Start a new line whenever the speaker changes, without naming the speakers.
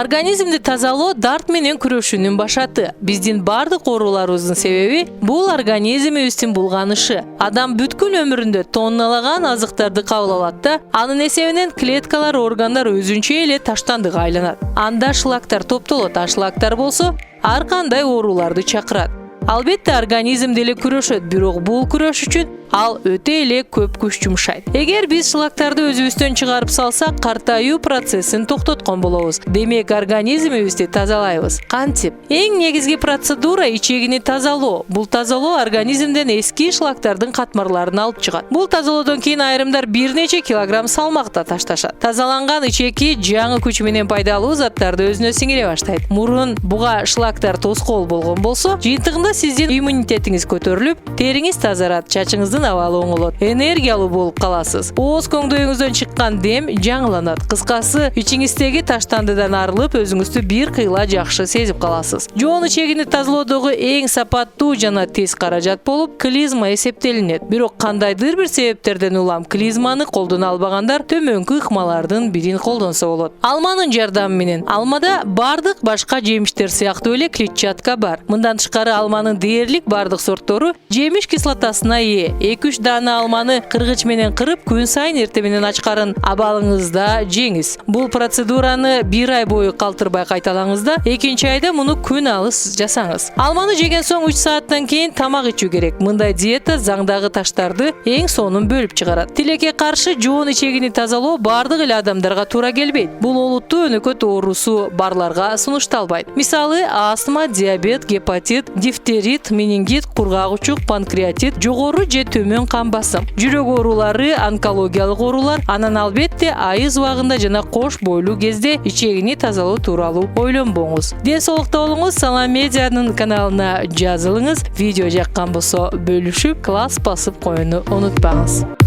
Организмди тазалоо дарт менен күрөшүүнүн башаты. Биздин бардык ооруларыбыздын себеби бул организмибиздин булганышы. Адам бүткүл өмүрүндө тонналаган азыктарды кабыл алат да, анын эсебинен клеткалар, органдар өзүнчө эле таштандыга айланат. Анда шлактар топтолот, шлактар болсо ар кандай ооруларды чакырат. Албетте организм деле күрөшөт, бирок бул күрөш үчүн ал өтө эле көп күч жумшайт. Эгер биз шлактарды өзүбүздөн чыгарып салсак, картаюу процессин токтоткон болобуз. Демек, организмибизди тазалайбыз. Кантип? Эң негизги процедура ичегини тазалоо. Бул тазалоо организмден эски шлактардын катмарларын алып чыгат. Бул тазалоодон кийин айрымдар бир нече килограмм салмакта ташташат. Тазаланган ичеки жаңы күч менен пайдалуу заттарды өзүнө сиңире баштайт. Мурун буга шлактар тоскоол болгон болсо, жыйынтыгында сиздин иммунитетиңиз көтөрүлүп, териңиз тазарат, чачыңыздын абалы оңолот, энергиялуу болуп каласыз. Ооз көңдөйүңүздөн чыккан дем жаңыланат. Кыскасы, ичиңиздеги таштандыдан арылып, өзүңүздү бир кыйла жакшы сезип каласыз. Жоон ичегини тазалоодогу эң сапаттуу жана тез каражат болуп клизма эсептелинет. Бирок кандайдыр бир себептерден улам клизманы колдоно албагандар төмөнкү ыкмалардын бирин колдонсо болот. Алманын жардамы менен. Алмада бардык башка жемиштер сыяктуу эле клетчатка бар. Мындан тышкары алманын дээрлик бардык сорттору жемиш кислотасына ээ. 2-3 даана алманы кыргыч менен кырып, күн сайын эртең менен ачкарын абалыңызда жеңиз. Бул процедураны 1 ай бою калтырбай кайталаңыз да, 2-нчи айда муну күн алыс жасаңыз. Алманы жеген соң 3 сааттан кийин тамак ичүү керек. Мындай диета заңдагы таштарды эң сонун бөлүп чыгарат. Тилекке каршы жоон ичегини тазалоо бардык эле адамдарга туура келбейт. Бул олуттуу өнөкөт оорусу барларга сунушталбайт. Мисалы, астма, диабет, гепатит, дифтерит, менингит, кургак учук, панкреатит, жогору же төмөн кан басым, жүрөк оорулары, онкологиялык оорулар, анан албетте айыз убагында жана кош бойлуу кезде ичегини тазалоо тууралуу ойлонбоңуз. Ден соолукта болуңуз, Салам медианын каналына жазылыңыз. Видео жаккан болсо бөлүшүп, класс басып коюуну унутпаңыз.